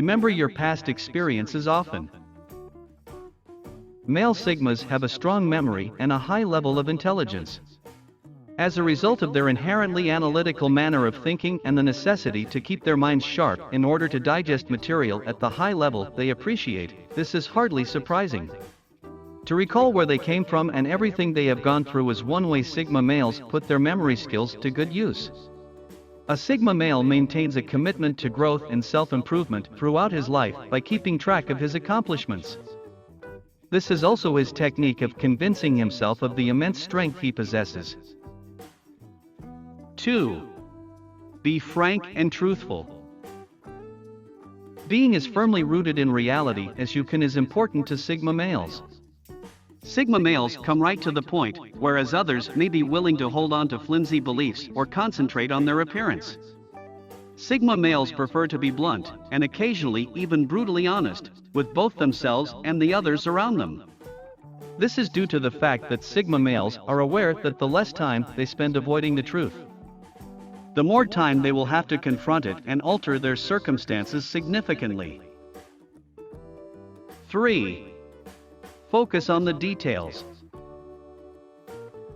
Remember your past experiences often. Male Sigmas have a strong memory and a high level of intelligence. As a result of their inherently analytical manner of thinking and the necessity to keep their minds sharp in order to digest material at the high level they appreciate, this is hardly surprising. To recall where they came from and everything they have gone through is one way Sigma males put their memory skills to good use. A Sigma male maintains a commitment to growth and self-improvement throughout his life by keeping track of his accomplishments. This is also his technique of convincing himself of the immense strength he possesses. 2. Be frank and truthful. Being as firmly rooted in reality as you can is important to Sigma males. Sigma males come right to the point, whereas others may be willing to hold on to flimsy beliefs or concentrate on their appearance. Sigma males prefer to be blunt, and occasionally even brutally honest, with both themselves and the others around them. This is due to the fact that Sigma males are aware that the less time they spend avoiding the truth, the more time they will have to confront it and alter their circumstances significantly. 3. Focus on the details.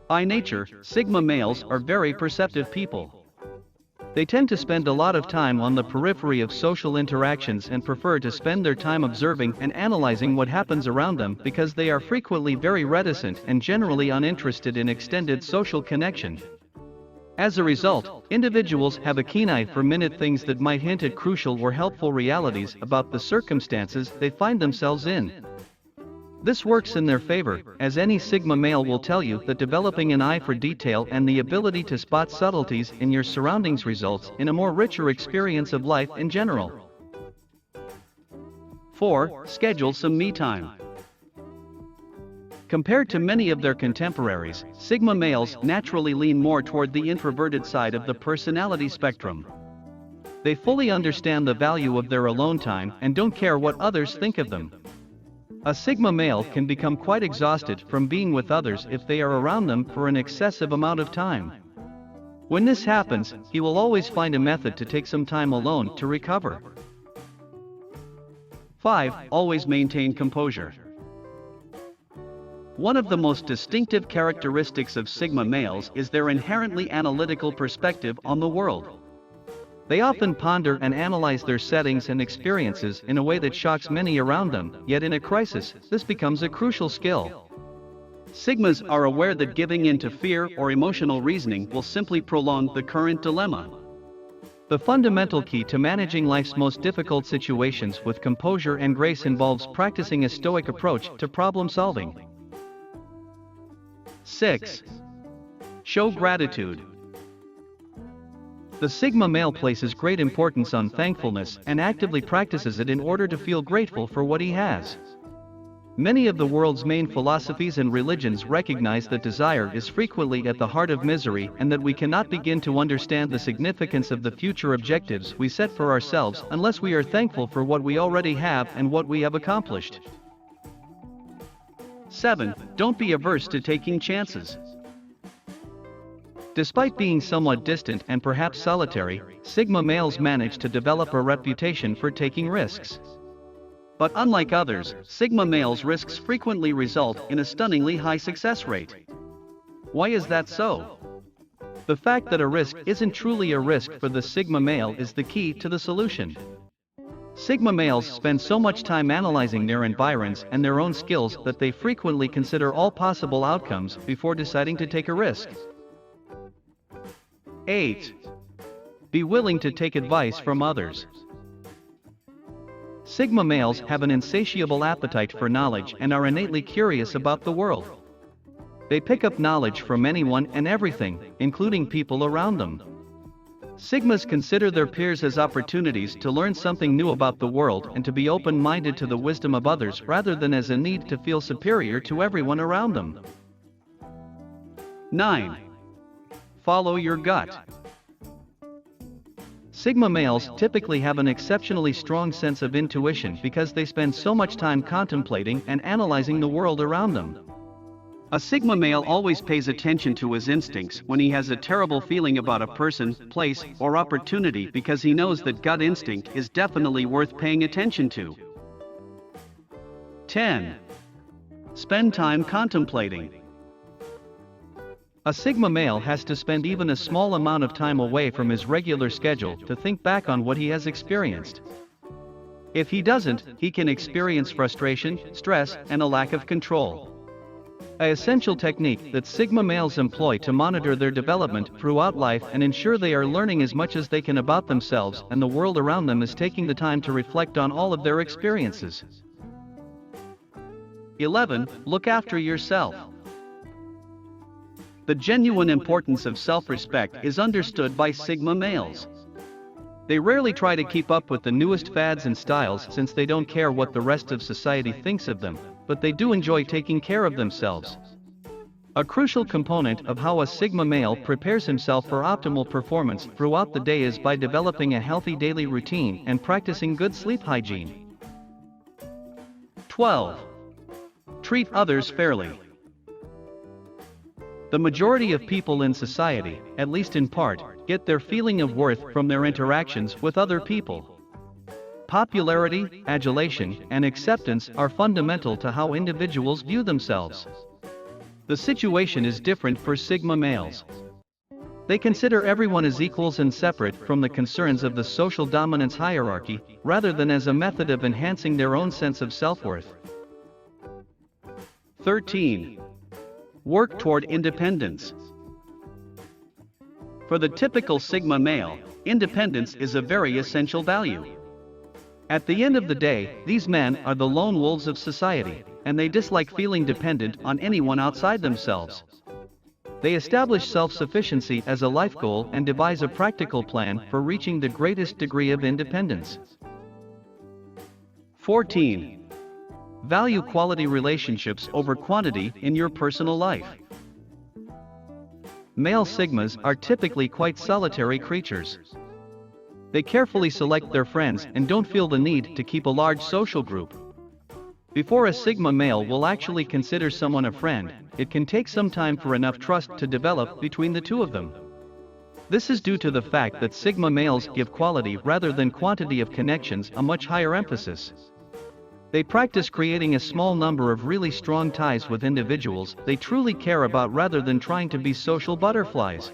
By nature, Sigma males are very perceptive people. They tend to spend a lot of time on the periphery of social interactions and prefer to spend their time observing and analyzing what happens around them because they are frequently very reticent and generally uninterested in extended social connection. As a result, individuals have a keen eye for minute things that might hint at crucial or helpful realities about the circumstances they find themselves in. This works in their favor, as any Sigma male will tell you that developing an eye for detail and the ability to spot subtleties in your surroundings results in a more richer experience of life in general. 4. Schedule some me time. Compared to many of their contemporaries, Sigma males naturally lean more toward the introverted side of the personality spectrum. They fully understand the value of their alone time and don't care what others think of them. A Sigma male can become quite exhausted from being with others if they are around them for an excessive amount of time. When this happens, he will always find a method to take some time alone to recover. 5. Always maintain composure. One of the most distinctive characteristics of Sigma males is their inherently analytical perspective on the world. They often ponder and analyze their settings and experiences in a way that shocks many around them, yet in a crisis, this becomes a crucial skill. Sigmas are aware that giving in to fear or emotional reasoning will simply prolong the current dilemma. The fundamental key to managing life's most difficult situations with composure and grace involves practicing a stoic approach to problem solving. 6. Show gratitude. The Sigma male places great importance on thankfulness and actively practices it in order to feel grateful for what he has. Many of the world's main philosophies and religions recognize that desire is frequently at the heart of misery and that we cannot begin to understand the significance of the future objectives we set for ourselves unless we are thankful for what we already have and what we have accomplished. 7. Don't be averse to taking chances. Despite being somewhat distant and perhaps solitary, Sigma males manage to develop a reputation for taking risks. But unlike others, Sigma males' risks frequently result in a stunningly high success rate. Why is that so? The fact that a risk isn't truly a risk for the Sigma male is the key to the solution. Sigma males spend so much time analyzing their environs and their own skills that they frequently consider all possible outcomes before deciding to take a risk. 8. Be willing to take advice from others. Sigma males have an insatiable appetite for knowledge and are innately curious about the world. They pick up knowledge from anyone and everything, including people around them. Sigmas consider their peers as opportunities to learn something new about the world and to be open-minded to the wisdom of others rather than as a need to feel superior to everyone around them. 9. Follow your gut. Sigma males typically have an exceptionally strong sense of intuition because they spend so much time contemplating and analyzing the world around them. A Sigma male always pays attention to his instincts when he has a terrible feeling about a person, place, or opportunity because he knows that gut instinct is definitely worth paying attention to. 10. Spend time contemplating. A Sigma male has to spend even a small amount of time away from his regular schedule to think back on what he has experienced. If he doesn't, he can experience frustration, stress, and a lack of control. An essential technique that Sigma males employ to monitor their development throughout life and ensure they are learning as much as they can about themselves and the world around them is taking the time to reflect on all of their experiences. 11. Look after yourself. The genuine importance of self-respect is understood by Sigma males. They rarely try to keep up with the newest fads and styles since they don't care what the rest of society thinks of them, but they do enjoy taking care of themselves. A crucial component of how a Sigma male prepares himself for optimal performance throughout the day is by developing a healthy daily routine and practicing good sleep hygiene. 12. Treat others fairly. The majority of people in society, at least in part, get their feeling of worth from their interactions with other people. Popularity, adulation, and acceptance are fundamental to how individuals view themselves. The situation is different for Sigma males. They consider everyone as equals and separate from the concerns of the social dominance hierarchy, rather than as a method of enhancing their own sense of self-worth. 13. Work toward independence. For the typical Sigma male, independence is a very essential value. At the end of the day, these men are the lone wolves of society, and they dislike feeling dependent on anyone outside themselves. They establish self-sufficiency as a life goal and devise a practical plan for reaching the greatest degree of independence. 14. Value quality relationships over quantity in your personal life. Male Sigmas are typically quite solitary creatures. They carefully select their friends and don't feel the need to keep a large social group. Before a Sigma male will actually consider someone a friend, it can take some time for enough trust to develop between the two of them. This is due to the fact that Sigma males give quality rather than quantity of connections a much higher emphasis. They practice creating a small number of really strong ties with individuals they truly care about rather than trying to be social butterflies.